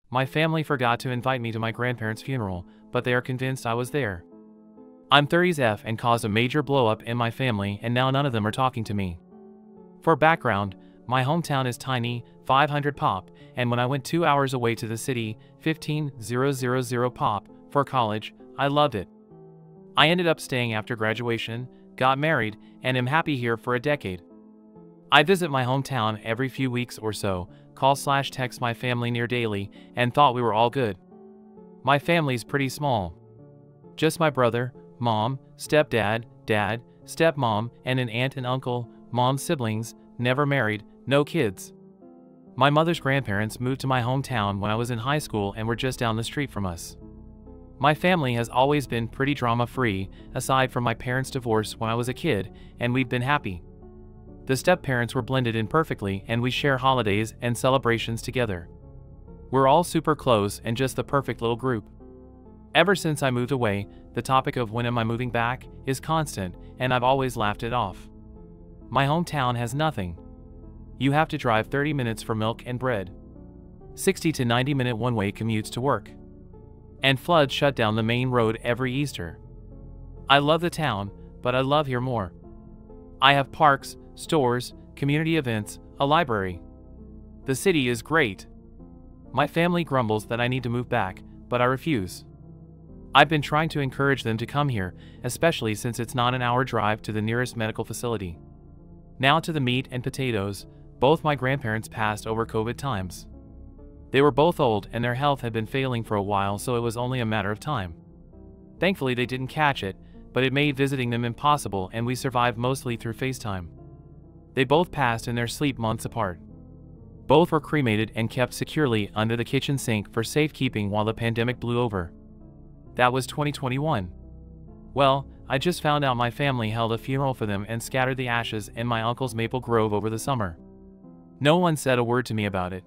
My family forgot to invite me to my grandparents' funeral, but they are convinced I was there. I'm 30s F and caused a major blow-up in my family, and now none of them are talking to me. For background, my hometown is tiny, 500 pop, and when I went 2 hours away to the city, 15,000 pop, for college, I loved it. I ended up staying after graduation, got married, and am happy here for a decade. I visit my hometown every few weeks or so, call/text my family near daily, and thought we were all good. My family's pretty small. Just my brother, mom, stepdad, dad, stepmom, and an aunt and uncle, mom's siblings, never married, no kids. My mother's grandparents moved to my hometown when I was in high school and were just down the street from us. My family has always been pretty drama-free, aside from my parents' divorce when I was a kid, and we've been happy. The step-parents were blended in perfectly, and we share holidays and celebrations together. We're all super close and just the perfect little group. Ever since I moved away, the topic of when am I moving back is constant, and I've always laughed it off. My hometown has nothing. You have to drive 30 minutes for milk and bread. 60 to 90-minute one-way commutes to work. And floods shut down the main road every Easter. I love the town, but I love here more. I have parks, stores, community events, a library. The city is great. My family grumbles that I need to move back, but I refuse. I've been trying to encourage them to come here, especially since it's not an hour drive to the nearest medical facility. Now to the meat and potatoes. Both my grandparents passed over COVID times. They were both old and their health had been failing for a while, so it was only a matter of time. Thankfully they didn't catch it, but it made visiting them impossible, and we survived mostly through FaceTime. They both passed in their sleep months apart. Both were cremated and kept securely under the kitchen sink for safekeeping while the pandemic blew over. That was 2021. Well, I just found out my family held a funeral for them and scattered the ashes in my uncle's maple grove over the summer. No one said a word to me about it.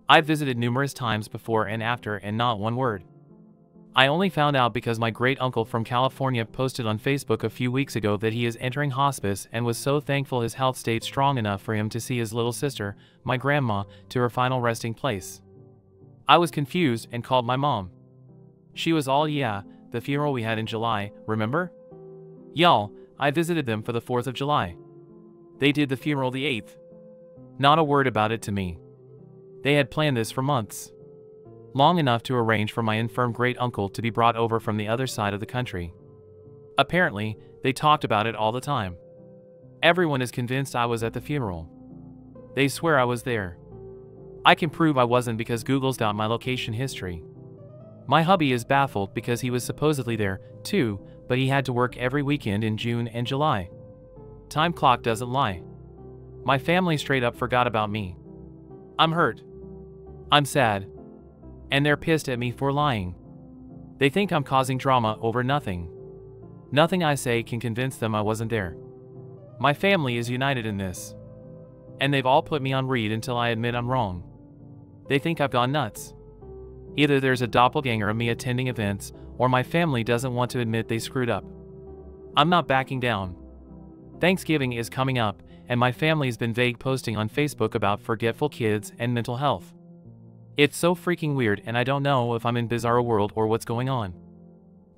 I've visited numerous times before and after, and not one word. I only found out because my great-uncle from California posted on Facebook a few weeks ago that he is entering hospice and was so thankful his health stayed strong enough for him to see his little sister, my grandma, to her final resting place. I was confused and called my mom. She was all, "Yeah, the funeral we had in July, remember? Y'all, I visited them for the 4th of July. They did the funeral the 8th. Not a word about it to me. They had planned this for months. Long enough to arrange for my infirm great-uncle to be brought over from the other side of the country. Apparently, they talked about it all the time. Everyone is convinced I was at the funeral. They swear I was there. I can prove I wasn't because Google's got my location history. My hubby is baffled because he was supposedly there, too, but he had to work every weekend in June and July. Time clock doesn't lie. My family straight up forgot about me. I'm hurt. I'm sad. And they're pissed at me for lying. They think I'm causing drama over nothing. Nothing I say can convince them I wasn't there. My family is united in this. And they've all put me on read until I admit I'm wrong. They think I've gone nuts. Either there's a doppelganger of me attending events, or my family doesn't want to admit they screwed up. I'm not backing down. Thanksgiving is coming up, and my family's been vague posting on Facebook about forgetful kids and mental health. It's so freaking weird, and I don't know if I'm in bizarro world or what's going on.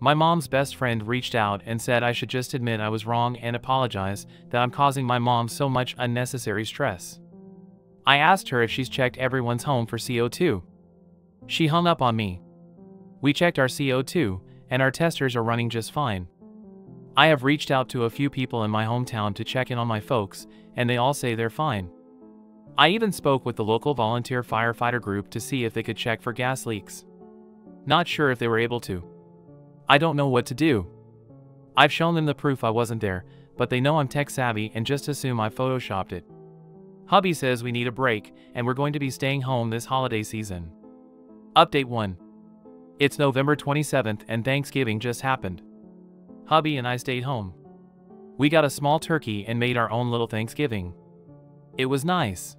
My mom's best friend reached out and said I should just admit I was wrong and apologize, that I'm causing my mom so much unnecessary stress. I asked her if she's checked everyone's home for CO2. She hung up on me. We checked our CO2, and our testers are running just fine. I have reached out to a few people in my hometown to check in on my folks, and they all say they're fine. I even spoke with the local volunteer firefighter group to see if they could check for gas leaks. Not sure if they were able to. I don't know what to do. I've shown them the proof I wasn't there, but they know I'm tech savvy and just assume I photoshopped it. Hubby says we need a break, and we're going to be staying home this holiday season. Update 1. It's November 27th and Thanksgiving just happened. Hubby and I stayed home. We got a small turkey and made our own little Thanksgiving. It was nice.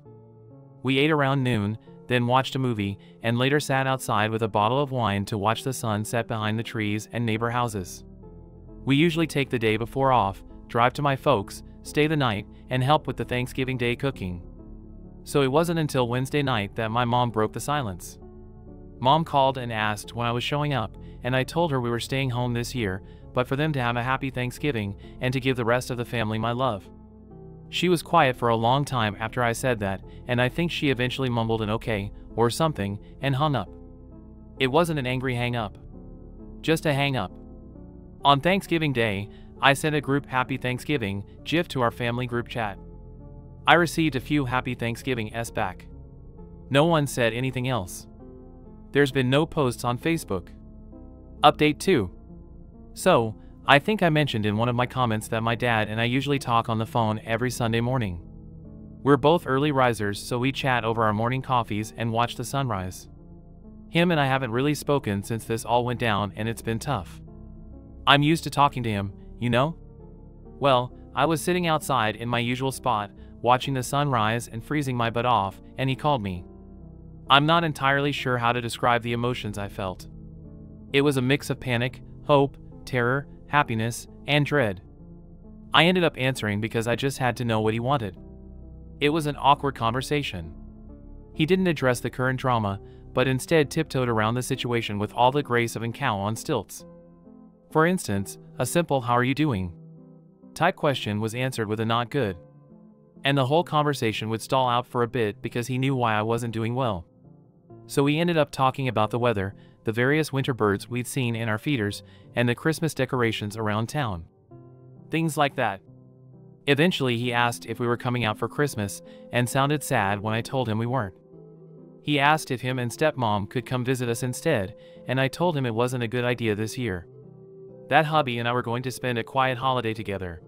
We ate around noon, then watched a movie, and later sat outside with a bottle of wine to watch the sun set behind the trees and neighbor houses. We usually take the day before off, drive to my folks, stay the night, and help with the Thanksgiving Day cooking. So it wasn't until Wednesday night that my mom broke the silence. Mom called and asked when I was showing up, and I told her we were staying home this year, but for them to have a happy Thanksgiving and to give the rest of the family my love. She was quiet for a long time after I said that, and I think she eventually mumbled an okay, or something, and hung up. It wasn't an angry hang up. Just a hang up. On Thanksgiving Day, I sent a group Happy Thanksgiving GIF to our family group chat. I received a few Happy Thanksgiving-s back. No one said anything else. There's been no posts on Facebook. Update 2. So, I think I mentioned in one of my comments that my dad and I usually talk on the phone every Sunday morning. We're both early risers, so we chat over our morning coffees and watch the sunrise. Him and I haven't really spoken since this all went down, and it's been tough. I'm used to talking to him, you know? Well, I was sitting outside in my usual spot, watching the sun rise and freezing my butt off, and he called me. I'm not entirely sure how to describe the emotions I felt. It was a mix of panic, hope, terror, happiness, and dread. I ended up answering because I just had to know what he wanted. It was an awkward conversation. He didn't address the current drama, but instead tiptoed around the situation with all the grace of a cow on stilts. For instance, a simple "how are you doing?" type question was answered with a "not good." And the whole conversation would stall out for a bit because he knew why I wasn't doing well. So we ended up talking about the weather, the various winter birds we'd seen in our feeders, and the Christmas decorations around town. Things like that. Eventually he asked if we were coming out for Christmas, and sounded sad when I told him we weren't. He asked if him and stepmom could come visit us instead, and I told him it wasn't a good idea this year. That hubby and I were going to spend a quiet holiday together.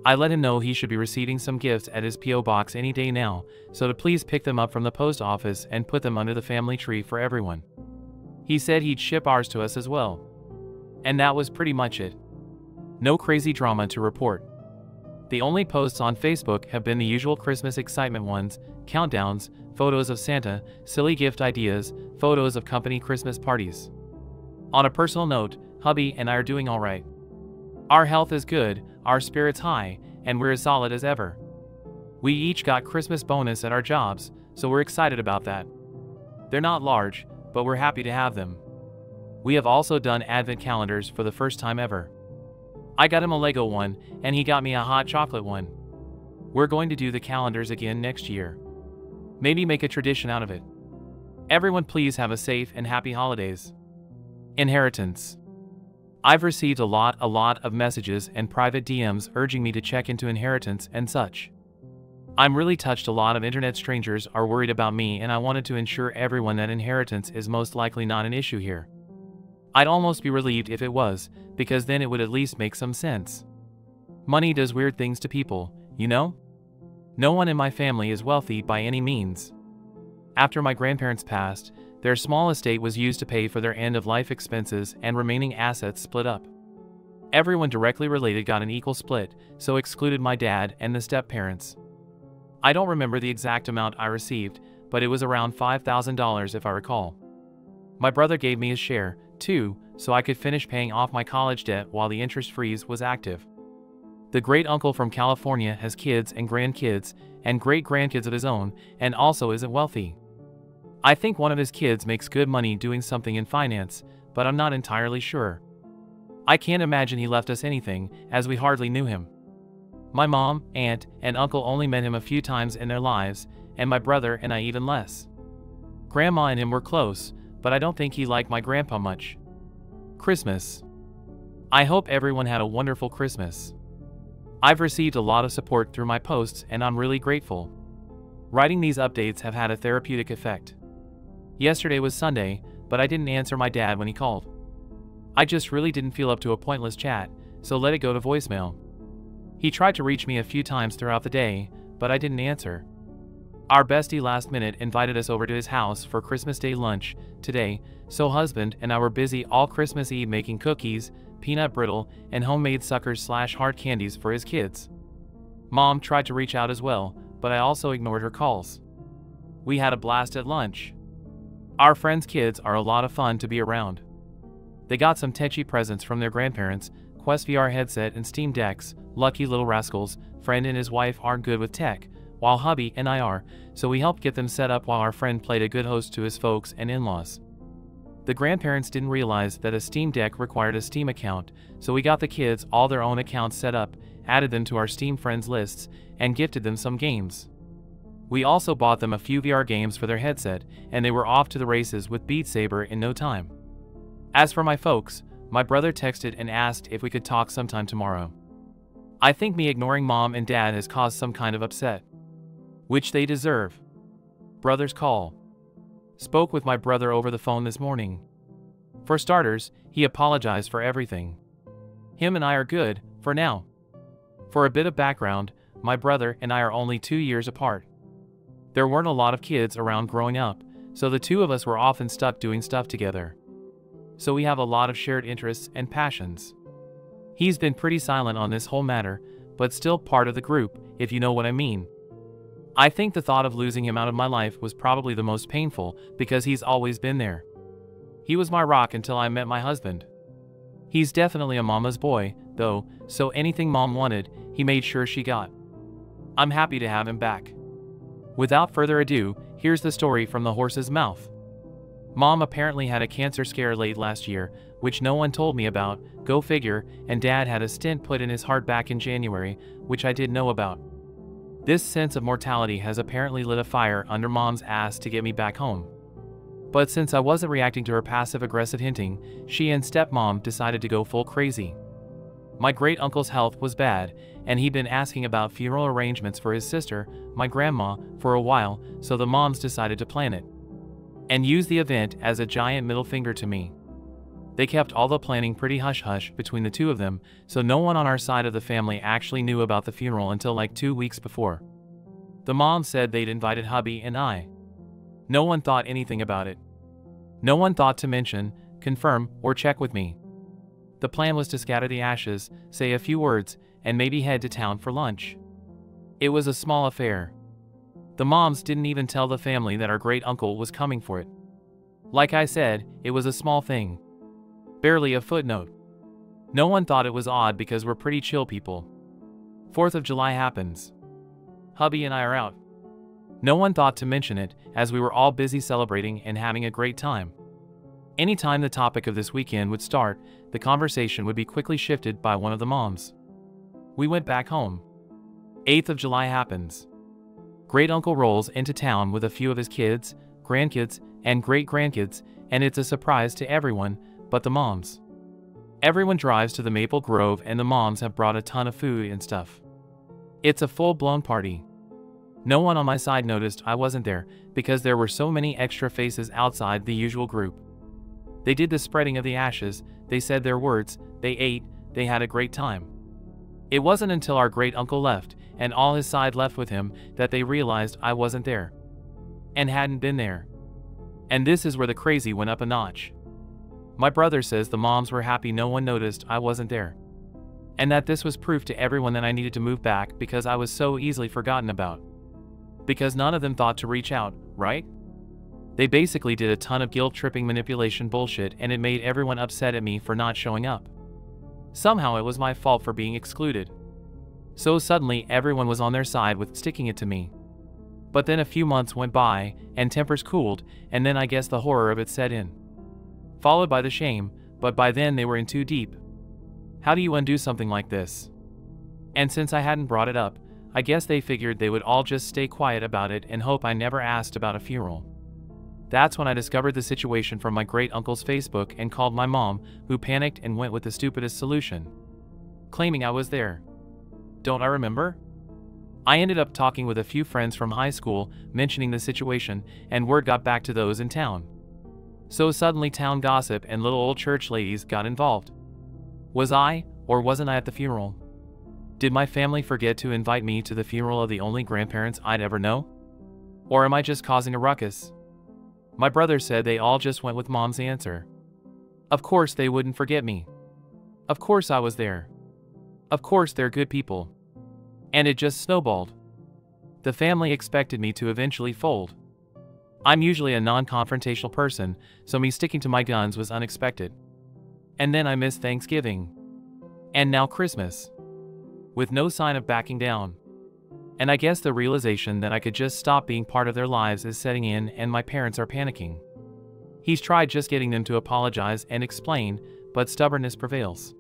I let him know he should be receiving some gifts at his P.O. box any day now, so to please pick them up from the post office and put them under the family tree for everyone. He said he'd ship ours to us as well. And that was pretty much it. No crazy drama to report. The only posts on Facebook have been the usual Christmas excitement ones, countdowns, photos of Santa, silly gift ideas, photos of company Christmas parties. On a personal note, hubby and I are doing alright. Our health is good, our spirits high, and we're as solid as ever. We each got Christmas bonus at our jobs, so we're excited about that. They're not large, but we're happy to have them. We have also done advent calendars for the first time ever. I got him a Lego one, and he got me a hot chocolate one. We're going to do the calendars again next year. Maybe make a tradition out of it. Everyone please have a safe and happy holidays. Inheritance. I've received a lot of messages and private DMs urging me to check into inheritance and such. I'm really touched. A lot of internet strangers are worried about me, and I wanted to ensure everyone that inheritance is most likely not an issue here. I'd almost be relieved if it was, because then it would at least make some sense. Money does weird things to people, you know? No one in my family is wealthy by any means. After my grandparents passed, their small estate was used to pay for their end-of-life expenses, and remaining assets split up. Everyone directly related got an equal split, so excluded my dad and the step-parents. I don't remember the exact amount I received, but it was around $5,000 if I recall. My brother gave me his share, too, so I could finish paying off my college debt while the interest freeze was active. The great-uncle from California has kids and grandkids, and great-grandkids of his own, and also isn't wealthy. I think one of his kids makes good money doing something in finance, but I'm not entirely sure. I can't imagine he left us anything, as we hardly knew him. My mom, aunt, and uncle only met him a few times in their lives, and my brother and I even less. Grandma and him were close, but I don't think he liked my grandpa much. Christmas. I hope everyone had a wonderful Christmas. I've received a lot of support through my posts, and I'm really grateful. Writing these updates have had a therapeutic effect. Yesterday was Sunday, but I didn't answer my dad when he called. I just really didn't feel up to a pointless chat, so let it go to voicemail. He tried to reach me a few times throughout the day, but I didn't answer. Our bestie last minute invited us over to his house for Christmas Day lunch today, so husband and I were busy all Christmas Eve making cookies, peanut brittle, and homemade suckers/hard candies for his kids. Mom tried to reach out as well, but I also ignored her calls. We had a blast at lunch. Our friends' kids are a lot of fun to be around. They got some tetchy presents from their grandparents, Quest VR headset and Steam Decks. Lucky little rascals. Friend and his wife aren't good with tech, while hubby and I are, so we helped get them set up while our friend played a good host to his folks and in-laws. The grandparents didn't realize that a Steam Deck required a Steam account, so we got the kids all their own accounts set up, added them to our Steam friends lists, and gifted them some games. We also bought them a few VR games for their headset, and they were off to the races with Beat Saber in no time. As for my folks, my brother texted and asked if we could talk sometime tomorrow. I think me ignoring mom and dad has caused some kind of upset, which they deserve. Brother's call. Spoke with my brother over the phone this morning. For starters, he apologized for everything. Him and I are good, for now. For a bit of background, my brother and I are only 2 years apart. There weren't a lot of kids around growing up, so the two of us were often stuck doing stuff together. So we have a lot of shared interests and passions. He's been pretty silent on this whole matter, but still part of the group, if you know what I mean. I think the thought of losing him out of my life was probably the most painful because he's always been there. He was my rock until I met my husband. He's definitely a mama's boy, though, so anything mom wanted, he made sure she got. I'm happy to have him back. Without further ado, here's the story from the horse's mouth. Mom apparently had a cancer scare late last year, which no one told me about, go figure, and dad had a stent put in his heart back in January, which I didn't know about. This sense of mortality has apparently lit a fire under mom's ass to get me back home. But since I wasn't reacting to her passive-aggressive hinting, she and stepmom decided to go full crazy. My great-uncle's health was bad, and he'd been asking about funeral arrangements for his sister, my grandma, for a while, so the moms decided to plan it and use the event as a giant middle finger to me. They kept all the planning pretty hush-hush between the two of them, so no one on our side of the family actually knew about the funeral until like 2 weeks before. The mom said they'd invited hubby and I. No one thought anything about it. No one thought to mention, confirm, or check with me. The plan was to scatter the ashes, say a few words, and maybe head to town for lunch. It was a small affair. The moms didn't even tell the family that our great-uncle was coming for it. Like I said, it was a small thing. Barely a footnote. No one thought it was odd because we're pretty chill people. 4th of July happens. Hubby and I are out. No one thought to mention it, as we were all busy celebrating and having a great time. Anytime the topic of this weekend would start, the conversation would be quickly shifted by one of the moms. We went back home. 8th of July happens. Great-uncle rolls into town with a few of his kids, grandkids, and great-grandkids, and it's a surprise to everyone but the moms. Everyone drives to the Maple Grove and the moms have brought a ton of food and stuff. It's a full-blown party. No one on my side noticed I wasn't there because there were so many extra faces outside the usual group. They did the spreading of the ashes, they said their words, they ate, they had a great time. It wasn't until our great-uncle left and all his side left with him that they realized I wasn't there and hadn't been there. And this is where the crazy went up a notch. My brother says the moms were happy no one noticed I wasn't there, and that this was proof to everyone that I needed to move back because I was so easily forgotten about. Because none of them thought to reach out, right? They basically did a ton of guilt-tripping manipulation bullshit and it made everyone upset at me for not showing up. Somehow it was my fault for being excluded. So suddenly everyone was on their side with sticking it to me. But then a few months went by, and tempers cooled, and then I guess the horror of it set in. Followed by the shame, but by then they were in too deep. How do you undo something like this? And since I hadn't brought it up, I guess they figured they would all just stay quiet about it and hope I never asked about a funeral. That's when I discovered the situation from my great-uncle's Facebook and called my mom, who panicked and went with the stupidest solution, claiming I was there. Don't I remember? I ended up talking with a few friends from high school, mentioning the situation, and word got back to those in town. So suddenly town gossip and little old church ladies got involved. Was I, or wasn't I at the funeral? Did my family forget to invite me to the funeral of the only grandparents I'd ever know? Or am I just causing a ruckus? My brother said they all just went with mom's answer. Of course they wouldn't forget me. Of course I was there. Of course they're good people. And it just snowballed. The family expected me to eventually fold. I'm usually a non-confrontational person, so me sticking to my guns was unexpected. And then I missed Thanksgiving. And now Christmas. With no sign of backing down. And I guess the realization that I could just stop being part of their lives is setting in and my parents are panicking. He's tried just getting them to apologize and explain, but stubbornness prevails.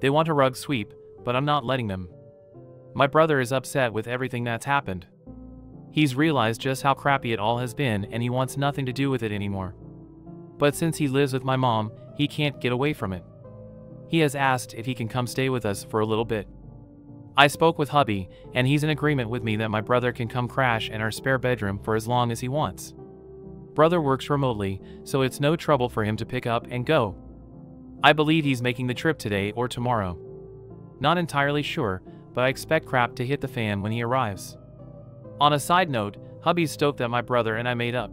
They want a rug sweep, but I'm not letting them. My brother is upset with everything that's happened. He's realized just how crappy it all has been and he wants nothing to do with it anymore. But since he lives with my mom, he can't get away from it. He has asked if he can come stay with us for a little bit. I spoke with hubby, and he's in agreement with me that my brother can come crash in our spare bedroom for as long as he wants. Brother works remotely, so it's no trouble for him to pick up and go. I believe he's making the trip today or tomorrow. Not entirely sure, but I expect crap to hit the fan when he arrives. On a side note, hubby's stoked that my brother and I made up.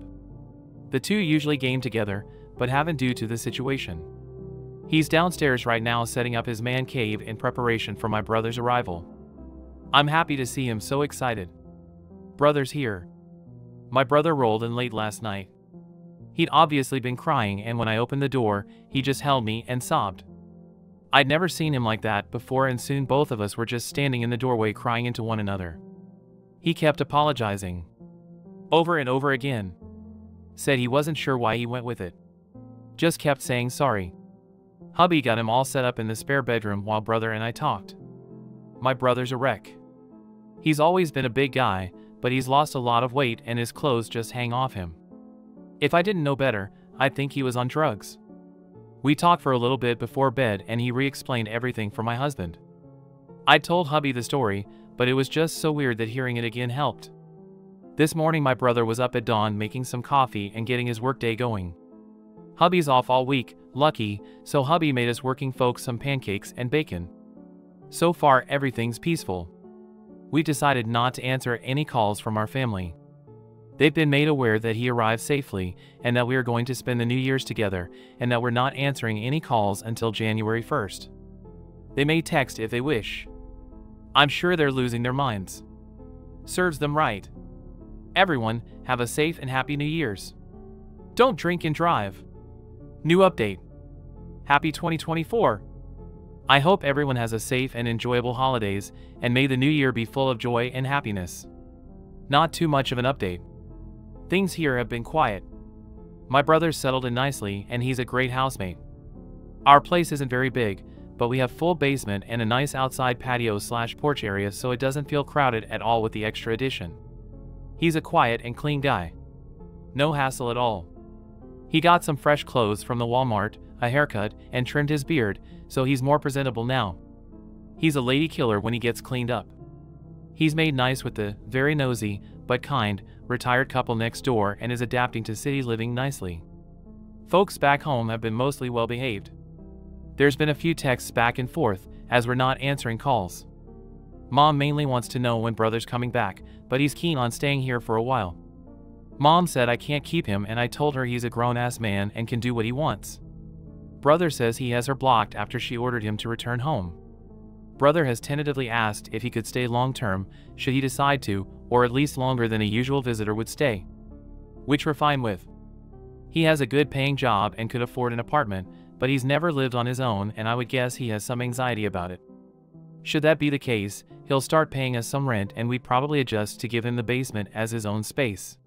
The two usually game together, but haven't due to the situation. He's downstairs right now setting up his man cave in preparation for my brother's arrival. I'm happy to see him so excited. Brother's here. My brother rolled in late last night. He'd obviously been crying, and when I opened the door, he just held me and sobbed. I'd never seen him like that before, and soon both of us were just standing in the doorway crying into one another. He kept apologizing. Over and over again. Said he wasn't sure why he went with it. Just kept saying sorry. Hubby got him all set up in the spare bedroom while brother and I talked. My brother's a wreck. He's always been a big guy, but he's lost a lot of weight and his clothes just hang off him. If I didn't know better, I'd think he was on drugs. We talked for a little bit before bed and he re-explained everything for my husband. I told hubby the story, but it was just so weird that hearing it again helped. This morning my brother was up at dawn making some coffee and getting his workday going. Hubby's off all week, lucky, so hubby made us working folks some pancakes and bacon. So far everything's peaceful. We decided not to answer any calls from our family. They've been made aware that he arrived safely and that we are going to spend the New Year's together and that we're not answering any calls until January 1st. They may text if they wish. I'm sure they're losing their minds. Serves them right. Everyone, have a safe and happy New Year's. Don't drink and drive. New update. Happy 2024. I hope everyone has a safe and enjoyable holidays, and may the new year be full of joy and happiness. Not too much of an update. Things here have been quiet. My brother's settled in nicely and he's a great housemate. Our place isn't very big, but we have full basement and a nice outside patio/porch area, so it doesn't feel crowded at all with the extra addition. He's a quiet and clean guy. No hassle at all. He got some fresh clothes from the Walmart, a haircut, and trimmed his beard, so he's more presentable now. He's a lady killer when he gets cleaned up. He's made nice with the very nosy, but kind, retired couple next door and is adapting to city living nicely. Folks back home have been mostly well behaved. There's been a few texts back and forth, as we're not answering calls. Mom mainly wants to know when brother's coming back, but he's keen on staying here for a while. Mom said I can't keep him, and I told her he's a grown-ass man and can do what he wants. Brother says he has her blocked after she ordered him to return home. Brother has tentatively asked if he could stay long-term, should he decide to, or at least longer than a usual visitor would stay. Which we're fine with. He has a good paying job and could afford an apartment, but he's never lived on his own, and I would guess he has some anxiety about it. Should that be the case, he'll start paying us some rent and we'd probably adjust to give him the basement as his own space.